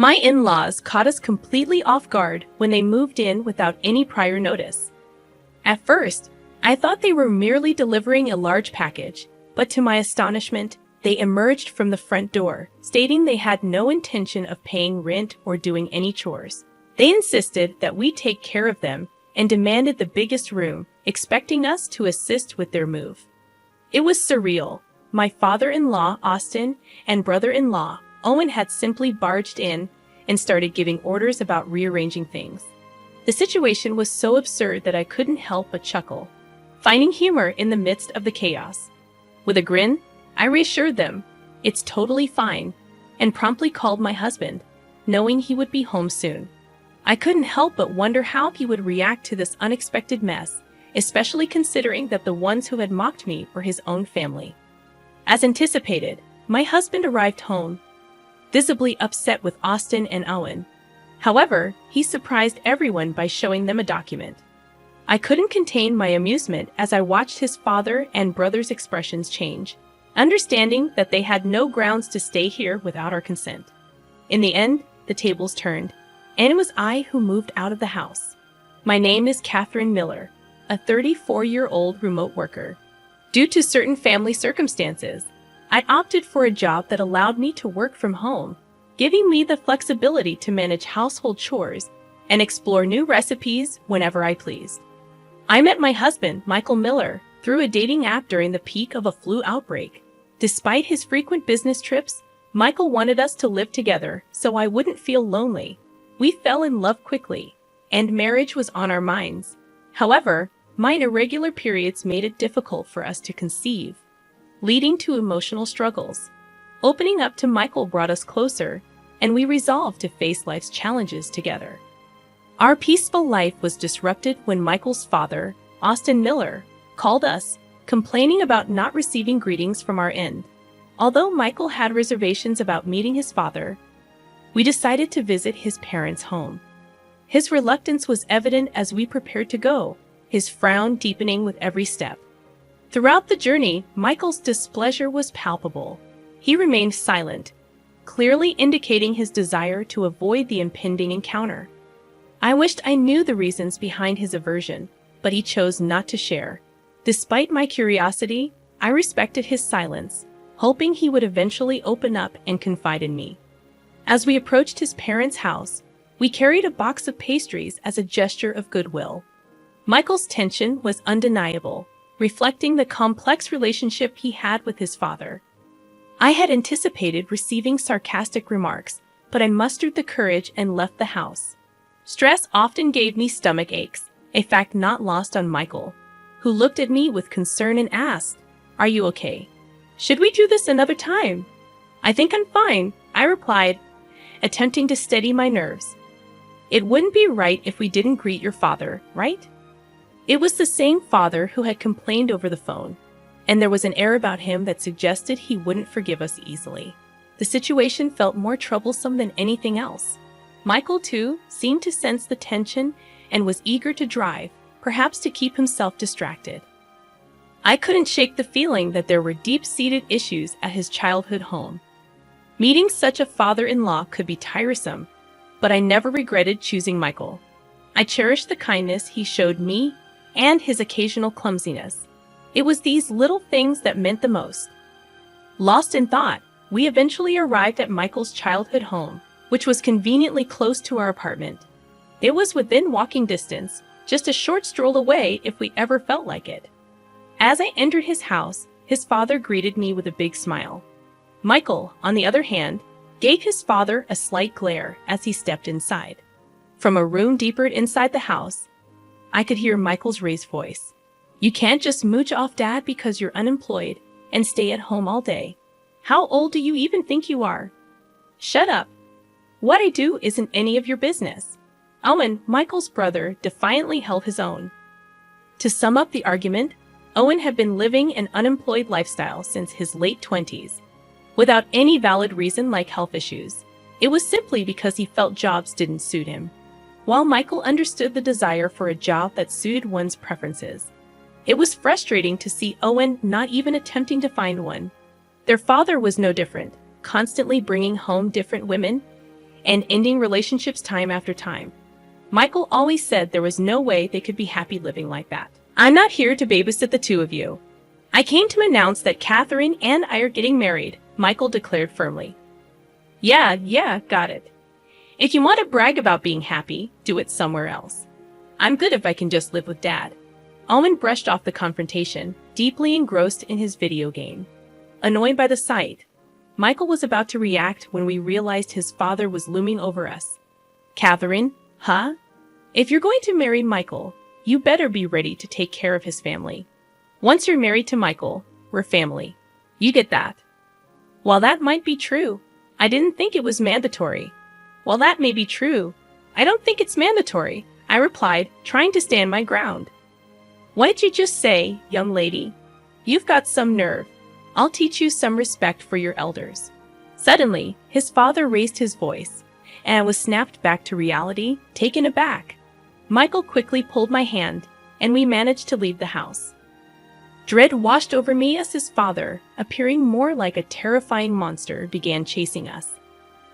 My in-laws caught us completely off guard when they moved in without any prior notice. At first, I thought they were merely delivering a large package, but to my astonishment, they emerged from the front door, stating they had no intention of paying rent or doing any chores. They insisted that we take care of them and demanded the biggest room, expecting us to assist with their move. It was surreal. My father-in-law, Austin, and brother-in-law, Owen, had simply barged in and started giving orders about rearranging things. The situation was so absurd that I couldn't help but chuckle, finding humor in the midst of the chaos. With a grin, I reassured them, "It's totally fine," and promptly called my husband, knowing he would be home soon. I couldn't help but wonder how he would react to this unexpected mess, especially considering that the ones who had mocked me were his own family. As anticipated, my husband arrived home, visibly upset with Austin and Owen. However, he surprised everyone by showing them a document. I couldn't contain my amusement as I watched his father and brother's expressions change, understanding that they had no grounds to stay here without our consent. In the end, the tables turned, and it was I who moved out of the house. My name is Catherine Miller, a 34-year-old remote worker. Due to certain family circumstances, I opted for a job that allowed me to work from home, giving me the flexibility to manage household chores and explore new recipes whenever I pleased. I met my husband, Michael Miller, through a dating app during the peak of a flu outbreak. Despite his frequent business trips, Michael wanted us to live together so I wouldn't feel lonely. We fell in love quickly, and marriage was on our minds. However, my irregular periods made it difficult for us to conceive, leading to emotional struggles. Opening up to Michael brought us closer, and we resolved to face life's challenges together. Our peaceful life was disrupted when Michael's father, Austin Miller, called us, complaining about not receiving greetings from our end. Although Michael had reservations about meeting his father, we decided to visit his parents' home. His reluctance was evident as we prepared to go, his frown deepening with every step. Throughout the journey, Michael's displeasure was palpable. He remained silent, clearly indicating his desire to avoid the impending encounter. I wished I knew the reasons behind his aversion, but he chose not to share. Despite my curiosity, I respected his silence, hoping he would eventually open up and confide in me. As we approached his parents' house, we carried a box of pastries as a gesture of goodwill. Michael's tension was undeniable, reflecting the complex relationship he had with his father. I had anticipated receiving sarcastic remarks, but I mustered the courage and left the house. Stress often gave me stomach aches, a fact not lost on Michael, who looked at me with concern and asked, "Are you okay? Should we do this another time?" "I think I'm fine," I replied, attempting to steady my nerves. "It wouldn't be right if we didn't greet your father, right?" It was the same father who had complained over the phone, and there was an air about him that suggested he wouldn't forgive us easily. The situation felt more troublesome than anything else. Michael, too, seemed to sense the tension and was eager to drive, perhaps to keep himself distracted. I couldn't shake the feeling that there were deep-seated issues at his childhood home. Meeting such a father-in-law could be tiresome, but I never regretted choosing Michael. I cherished the kindness he showed me and his occasional clumsiness. It was these little things that meant the most. Lost in thought, we eventually arrived at Michael's childhood home, which was conveniently close to our apartment. It was within walking distance, just a short stroll away if we ever felt like it. As I entered his house, his father greeted me with a big smile. Michael, on the other hand, gave his father a slight glare as he stepped inside. From a room deeper inside the house, I could hear Michael's raised voice. "You can't just mooch off Dad because you're unemployed and stay at home all day. How old do you even think you are? Shut up. What I do isn't any of your business." Owen, Michael's brother, defiantly held his own. To sum up the argument, Owen had been living an unemployed lifestyle since his late 20s, without any valid reason like health issues. It was simply because he felt jobs didn't suit him, while Michael understood the desire for a job that suited one's preferences. It was frustrating to see Owen not even attempting to find one. Their father was no different, constantly bringing home different women, and ending relationships time after time. Michael always said there was no way they could be happy living like that. I'm not here to babysit the two of you. I came to announce that Catherine and I are getting married, Michael declared firmly. Yeah, got it. If you want to brag about being happy, do it somewhere else. I'm good if I can just live with Dad. Owen brushed off the confrontation, deeply engrossed in his video game. Annoyed by the sight, Michael was about to react when we realized his father was looming over us. Catherine, huh? If you're going to marry Michael, you better be ready to take care of his family. Once you're married to Michael, we're family. You get that? While that might be true, I didn't think it was mandatory. While that may be true, I don't think it's mandatory, I replied, trying to stand my ground. What did you just say, young lady? You've got some nerve. I'll teach you some respect for your elders. Suddenly, his father raised his voice, and I was snapped back to reality, taken aback. Michael quickly pulled my hand, and we managed to leave the house. Dread washed over me as his father, appearing more like a terrifying monster, began chasing us.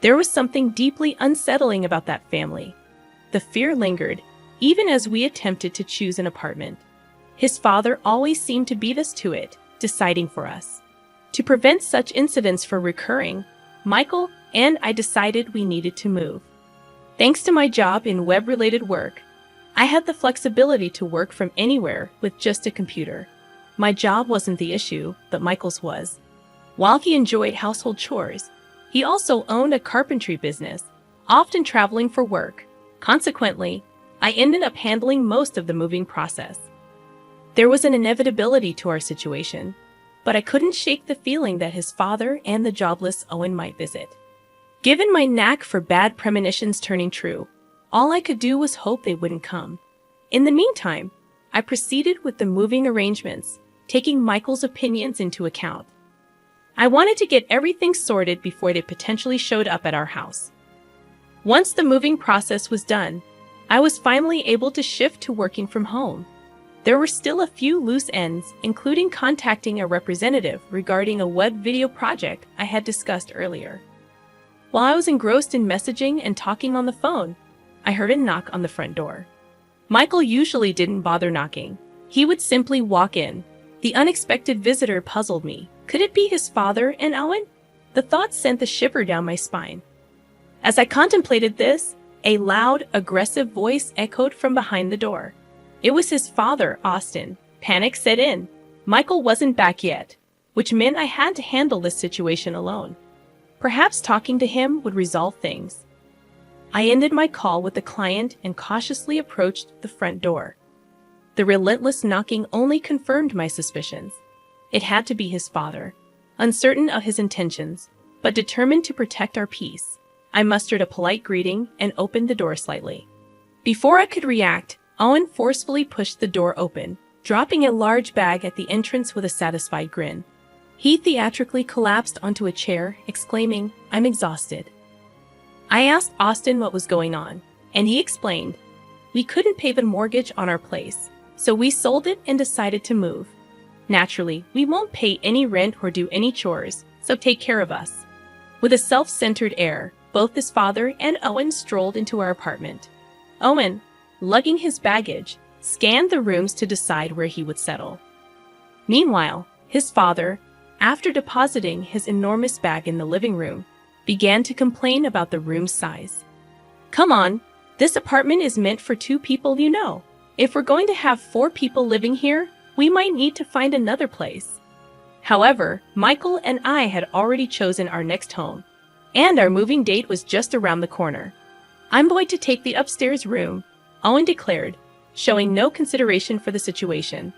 There was something deeply unsettling about that family. The fear lingered, even as we attempted to choose an apartment. His father always seemed to beat us to it, deciding for us. To prevent such incidents from recurring, Michael and I decided we needed to move. Thanks to my job in web-related work, I had the flexibility to work from anywhere with just a computer. My job wasn't the issue, but Michael's was. While he enjoyed household chores, he also owned a carpentry business, often traveling for work. Consequently, I ended up handling most of the moving process. There was an inevitability to our situation, but I couldn't shake the feeling that his father and the jobless Owen might visit. Given my knack for bad premonitions turning true, all I could do was hope they wouldn't come. In the meantime, I proceeded with the moving arrangements, taking Michael's opinions into account. I wanted to get everything sorted before they potentially showed up at our house. Once the moving process was done, I was finally able to shift to working from home. There were still a few loose ends, including contacting a representative regarding a web video project I had discussed earlier. While I was engrossed in messaging and talking on the phone, I heard a knock on the front door. Michael usually didn't bother knocking. He would simply walk in. The unexpected visitor puzzled me. Could it be his father and Owen? The thought sent the shiver down my spine. As I contemplated this, a loud, aggressive voice echoed from behind the door. It was his father, Austin. Panic set in. Michael wasn't back yet, which meant I had to handle this situation alone. Perhaps talking to him would resolve things. I ended my call with the client and cautiously approached the front door. The relentless knocking only confirmed my suspicions. It had to be his father. Uncertain of his intentions, but determined to protect our peace, I mustered a polite greeting and opened the door slightly. Before I could react, Owen forcefully pushed the door open, dropping a large bag at the entrance with a satisfied grin. He theatrically collapsed onto a chair, exclaiming, "I'm exhausted." I asked Austin what was going on, and he explained, "We couldn't pay the mortgage on our place, so we sold it and decided to move. Naturally, we won't pay any rent or do any chores, so take care of us." With a self-centered air, both his father and Owen strolled into our apartment. Owen, lugging his baggage, scanned the rooms to decide where he would settle. Meanwhile, his father, after depositing his enormous bag in the living room, began to complain about the room's size. "Come on, this apartment is meant for 2 people, you know. If we're going to have 4 people living here, we might need to find another place." However, Michael and I had already chosen our next home, and our moving date was just around the corner. "I'm going to take the upstairs room," Owen declared, showing no consideration for the situation.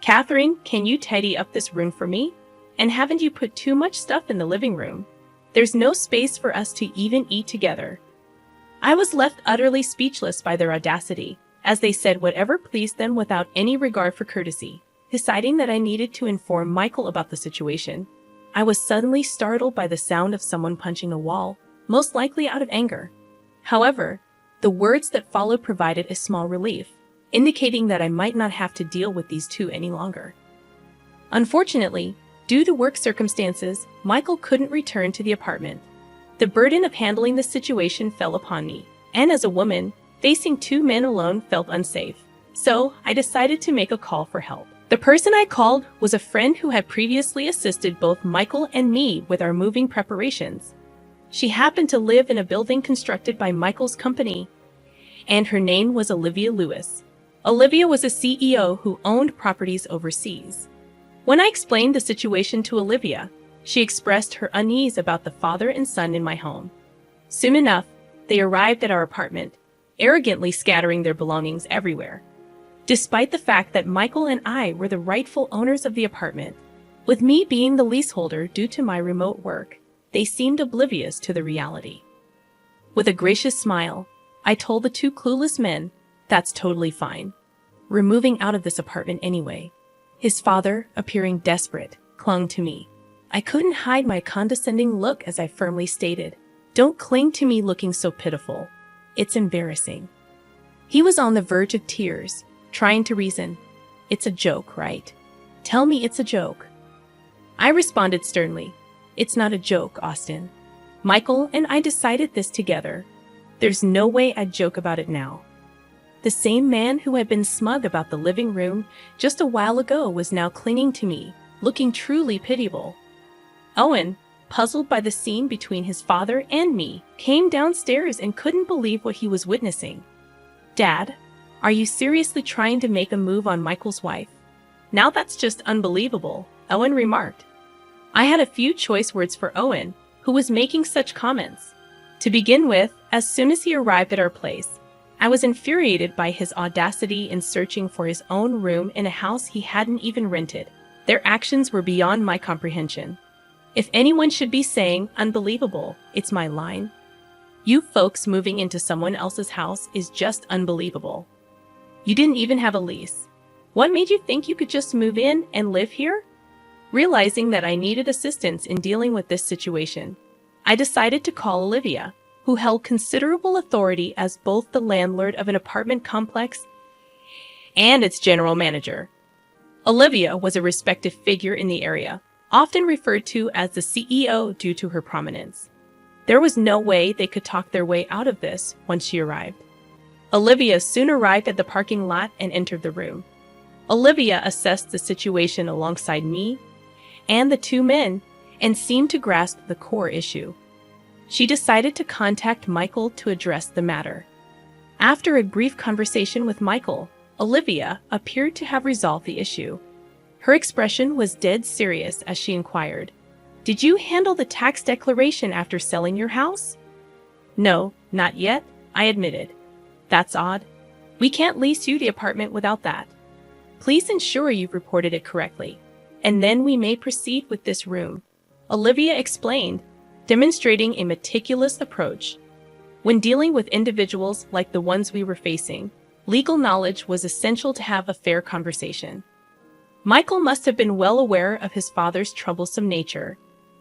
"Catherine, can you tidy up this room for me? And haven't you put too much stuff in the living room? There's no space for us to even eat together." I was left utterly speechless by their audacity, as they said whatever pleased them without any regard for courtesy. Deciding that I needed to inform Michael about the situation, I was suddenly startled by the sound of someone punching a wall, most likely out of anger. However, the words that followed provided a small relief, indicating that I might not have to deal with these 2 any longer. Unfortunately, due to work circumstances, Michael couldn't return to the apartment. The burden of handling the situation fell upon me, and as a woman, facing two men alone felt unsafe. So, I decided to make a call for help. The person I called was a friend who had previously assisted both Michael and me with our moving preparations. She happened to live in a building constructed by Michael's company, and her name was Olivia Lewis. Olivia was a CEO who owned properties overseas. When I explained the situation to Olivia, she expressed her unease about the father and son in my home. Soon enough, they arrived at our apartment, arrogantly scattering their belongings everywhere. Despite the fact that Michael and I were the rightful owners of the apartment, with me being the leaseholder due to my remote work, they seemed oblivious to the reality. With a gracious smile, I told the two clueless men, "That's totally fine. We're moving out of this apartment anyway." His father, appearing desperate, clung to me. I couldn't hide my condescending look as I firmly stated, "Don't cling to me looking so pitiful. It's embarrassing." He was on the verge of tears, trying to reason. "It's a joke, right? Tell me it's a joke." I responded sternly, "It's not a joke, Austin. Michael and I decided this together. There's no way I'd joke about it now." The same man who had been smug about the living room just a while ago was now clinging to me, looking truly pitiable. Owen, puzzled by the scene between his father and me, came downstairs and couldn't believe what he was witnessing. "Dad, are you seriously trying to make a move on Michael's wife? Now that's just unbelievable," Owen remarked. I had a few choice words for Owen, who was making such comments. To begin with, as soon as he arrived at our place, I was infuriated by his audacity in searching for his own room in a house he hadn't even rented. Their actions were beyond my comprehension. If anyone should be saying unbelievable, it's my line. You folks moving into someone else's house is just unbelievable. You didn't even have a lease. What made you think you could just move in and live here? Realizing that I needed assistance in dealing with this situation, I decided to call Olivia, who held considerable authority as both the landlord of an apartment complex and its general manager. Olivia was a respected figure in the area, often referred to as the CEO due to her prominence. There was no way they could talk their way out of this once she arrived. Olivia soon arrived at the parking lot and entered the room. Olivia assessed the situation alongside me and the two men and seemed to grasp the core issue. She decided to contact Michael to address the matter. After a brief conversation with Michael, Olivia appeared to have resolved the issue. Her expression was dead serious as she inquired, "Did you handle the tax declaration after selling your house?" "No, not yet," I admitted. "That's odd. We can't lease you the apartment without that. Please ensure you've reported it correctly, and then we may proceed with this room," Olivia explained, demonstrating a meticulous approach. When dealing with individuals like the ones we were facing, legal knowledge was essential to have a fair conversation. Michael must have been well aware of his father's troublesome nature.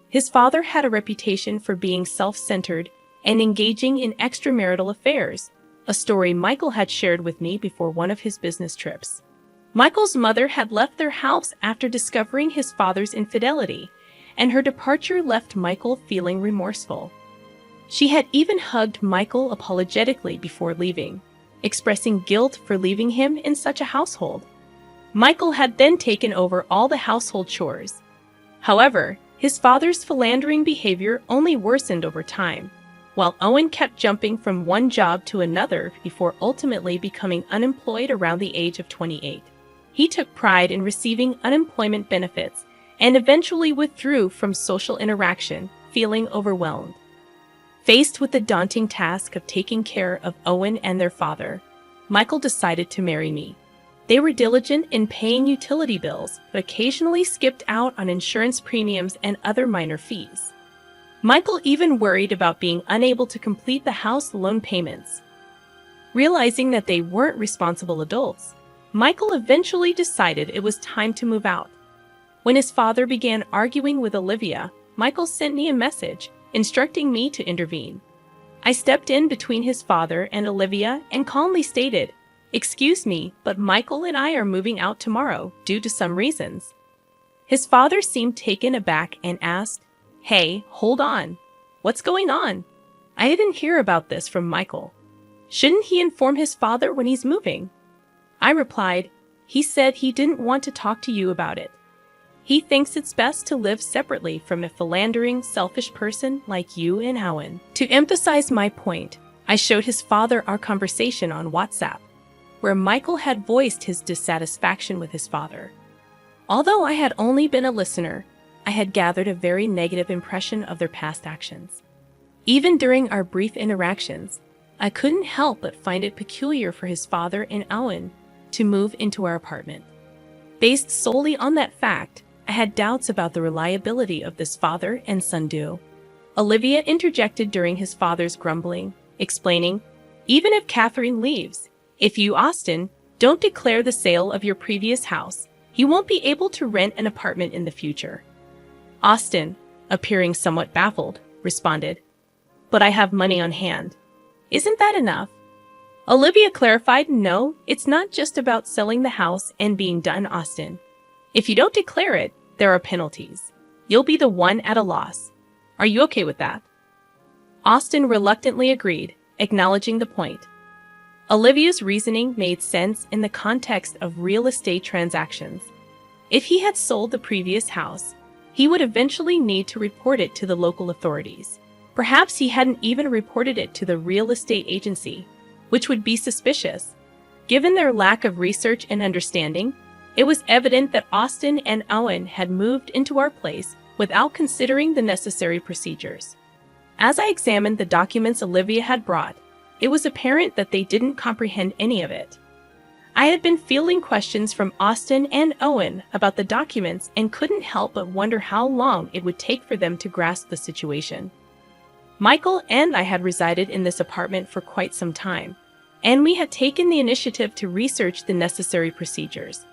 His father had a reputation for being self-centered and engaging in extramarital affairs, a story Michael had shared with me before one of his business trips. Michael's mother had left their house after discovering his father's infidelity, and her departure left Michael feeling remorseful. She had even hugged Michael apologetically before leaving, expressing guilt for leaving him in such a household. Michael had then taken over all the household chores. However, his father's philandering behavior only worsened over time, while Owen kept jumping from one job to another before ultimately becoming unemployed around the age of 28. He took pride in receiving unemployment benefits and eventually withdrew from social interaction, feeling overwhelmed. Faced with the daunting task of taking care of Owen and their father, Michael decided to marry me. They were diligent in paying utility bills, but occasionally skipped out on insurance premiums and other minor fees. Michael even worried about being unable to complete the house loan payments. Realizing that they weren't responsible adults, Michael eventually decided it was time to move out. When his father began arguing with Olivia, Michael sent me a message instructing me to intervene. I stepped in between his father and Olivia and calmly stated, "Excuse me, but Michael and I are moving out tomorrow due to some reasons." His father seemed taken aback and asked, "Hey, hold on. What's going on? I didn't hear about this from Michael. Shouldn't he inform his father when he's moving? I replied, he said he didn't want to talk to you about it. He thinks it's best to live separately from a philandering, selfish person like you and Owen. To emphasize my point, I showed his father our conversation on WhatsApp, where Michael had voiced his dissatisfaction with his father. Although I had only been a listener, I had gathered a very negative impression of their past actions. Even during our brief interactions, I couldn't help but find it peculiar for his father and Owen to move into our apartment. Based solely on that fact, I had doubts about the reliability of this father and son duo. Olivia interjected during his father's grumbling, explaining, "Even if Catherine leaves, if you, Austin, don't declare the sale of your previous house, you won't be able to rent an apartment in the future." Austin, appearing somewhat baffled, responded, "But I have money on hand. Isn't that enough?" Olivia clarified, "No, it's not just about selling the house and being done, Austin. If you don't declare it, there are penalties. You'll be the one at a loss. Are you okay with that?" Austin reluctantly agreed, acknowledging the point. Olivia's reasoning made sense in the context of real estate transactions. If he had sold the previous house, he would eventually need to report it to the local authorities. Perhaps he hadn't even reported it to the real estate agency, which would be suspicious. Given their lack of research and understanding, it was evident that Austin and Owen had moved into our place without considering the necessary procedures. As I examined the documents Olivia had brought, it was apparent that they didn't comprehend any of it. I had been fielding questions from Austin and Owen about the documents and couldn't help but wonder how long it would take for them to grasp the situation. Michael and I had resided in this apartment for quite some time, and we had taken the initiative to research the necessary procedures.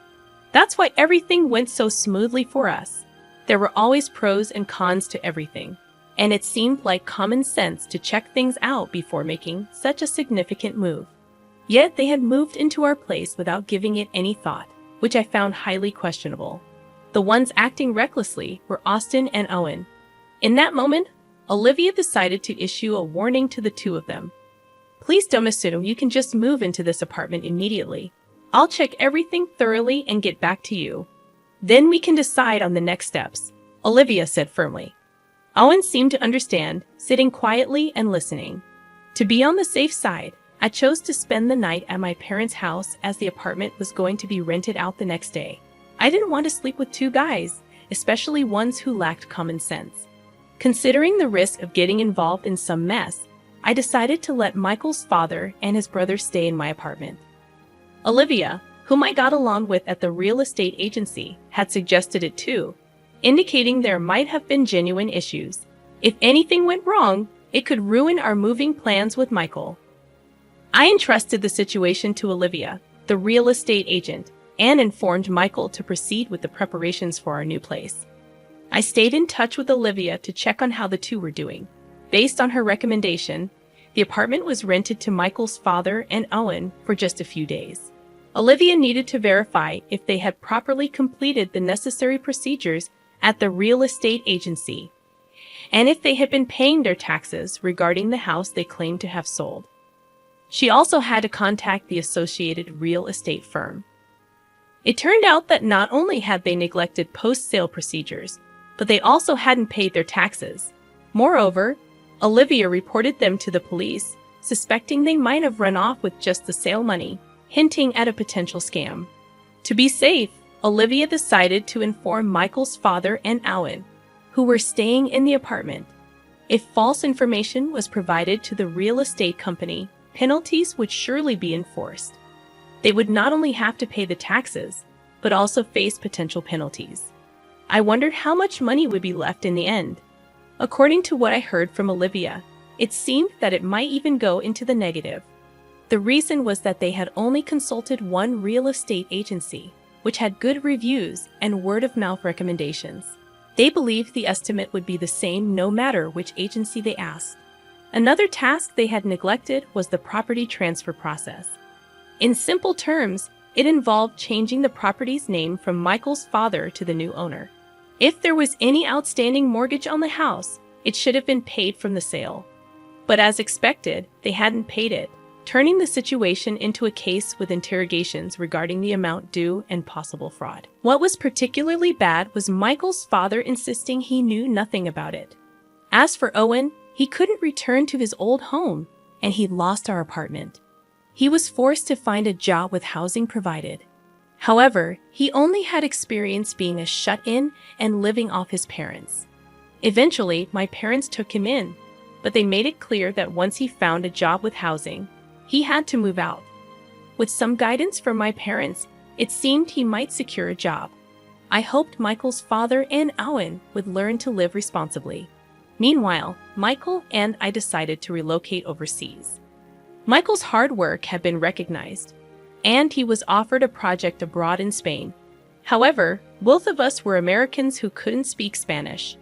That's why everything went so smoothly for us. There were always pros and cons to everything, and it seemed like common sense to check things out before making such a significant move. Yet they had moved into our place without giving it any thought, which I found highly questionable. The ones acting recklessly were Austin and Owen. In that moment, Olivia decided to issue a warning to the two of them. "Please don't assume you can just move into this apartment immediately. I'll check everything thoroughly and get back to you. Then we can decide on the next steps," Olivia said firmly. Owen seemed to understand, sitting quietly and listening. To be on the safe side, I chose to spend the night at my parents' house as the apartment was going to be rented out the next day. I didn't want to sleep with two guys, especially ones who lacked common sense. Considering the risk of getting involved in some mess, I decided to let Michael's father and his brother stay in my apartment. Olivia, whom I got along with at the real estate agency, had suggested it too, indicating there might have been genuine issues. If anything went wrong, it could ruin our moving plans with Michael. I entrusted the situation to Olivia, the real estate agent, and informed Michael to proceed with the preparations for our new place. I stayed in touch with Olivia to check on how the two were doing. Based on her recommendation, the apartment was rented to Michael's father and Owen for just a few days. Olivia needed to verify if they had properly completed the necessary procedures at the real estate agency, and if they had been paying their taxes regarding the house they claimed to have sold. She also had to contact the associated real estate firm. It turned out that not only had they neglected post-sale procedures, but they also hadn't paid their taxes. Moreover, Olivia reported them to the police, suspecting they might have run off with just the sale money, hinting at a potential scam. To be safe, Olivia decided to inform Michael's father and Owen, who were staying in the apartment. If false information was provided to the real estate company, penalties would surely be enforced. They would not only have to pay the taxes, but also face potential penalties. I wondered how much money would be left in the end. According to what I heard from Olivia, it seemed that it might even go into the negative. The reason was that they had only consulted one real estate agency, which had good reviews and word-of-mouth recommendations. They believed the estimate would be the same no matter which agency they asked. Another task they had neglected was the property transfer process. In simple terms, it involved changing the property's name from Michael's father to the new owner. If there was any outstanding mortgage on the house, It should have been paid from the sale. But as expected, they hadn't paid it, turning the situation into a case with interrogations regarding the amount due and possible fraud. What was particularly bad was Michael's father insisting he knew nothing about it. As for Owen, he couldn't return to his old home, and he lost our apartment. He was forced to find a job with housing provided. However, he only had experience being a shut-in and living off his parents. Eventually, my parents took him in, but they made it clear that once he found a job with housing, he had to move out. With some guidance from my parents, it seemed he might secure a job. I hoped Michael's father and Owen would learn to live responsibly. Meanwhile, Michael and I decided to relocate overseas. Michael's hard work had been recognized, and he was offered a project abroad in Spain. However, both of us were Americans who couldn't speak Spanish.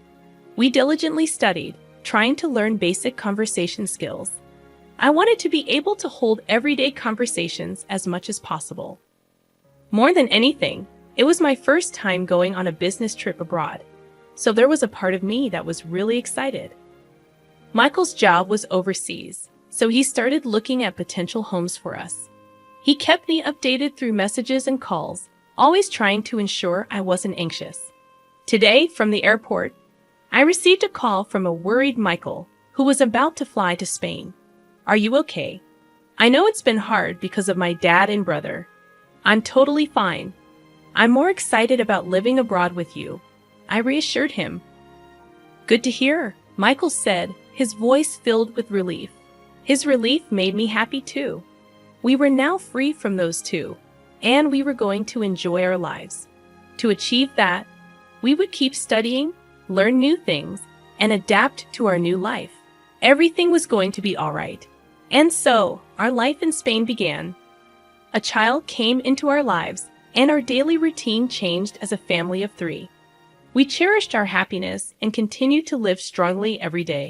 We diligently studied, trying to learn basic conversation skills. I wanted to be able to hold everyday conversations as much as possible. More than anything, it was my first time going on a business trip abroad, so there was a part of me that was really excited. Michael's job was overseas, so he started looking at potential homes for us. He kept me updated through messages and calls, always trying to ensure I wasn't anxious. Today, from the airport, I received a call from a worried Michael who was about to fly to Spain. "Are you okay? I know it's been hard because of my dad and brother. I'm totally fine. I'm more excited about living abroad with you," I reassured him. "Good to hear," Michael said, his voice filled with relief. His relief made me happy too. We were now free from those two, and we were going to enjoy our lives. To achieve that, we would keep studying, learn new things, and adapt to our new life. Everything was going to be all right. And so, our life in Spain began. A child came into our lives, and our daily routine changed as a family of 3. We cherished our happiness and continued to live strongly every day.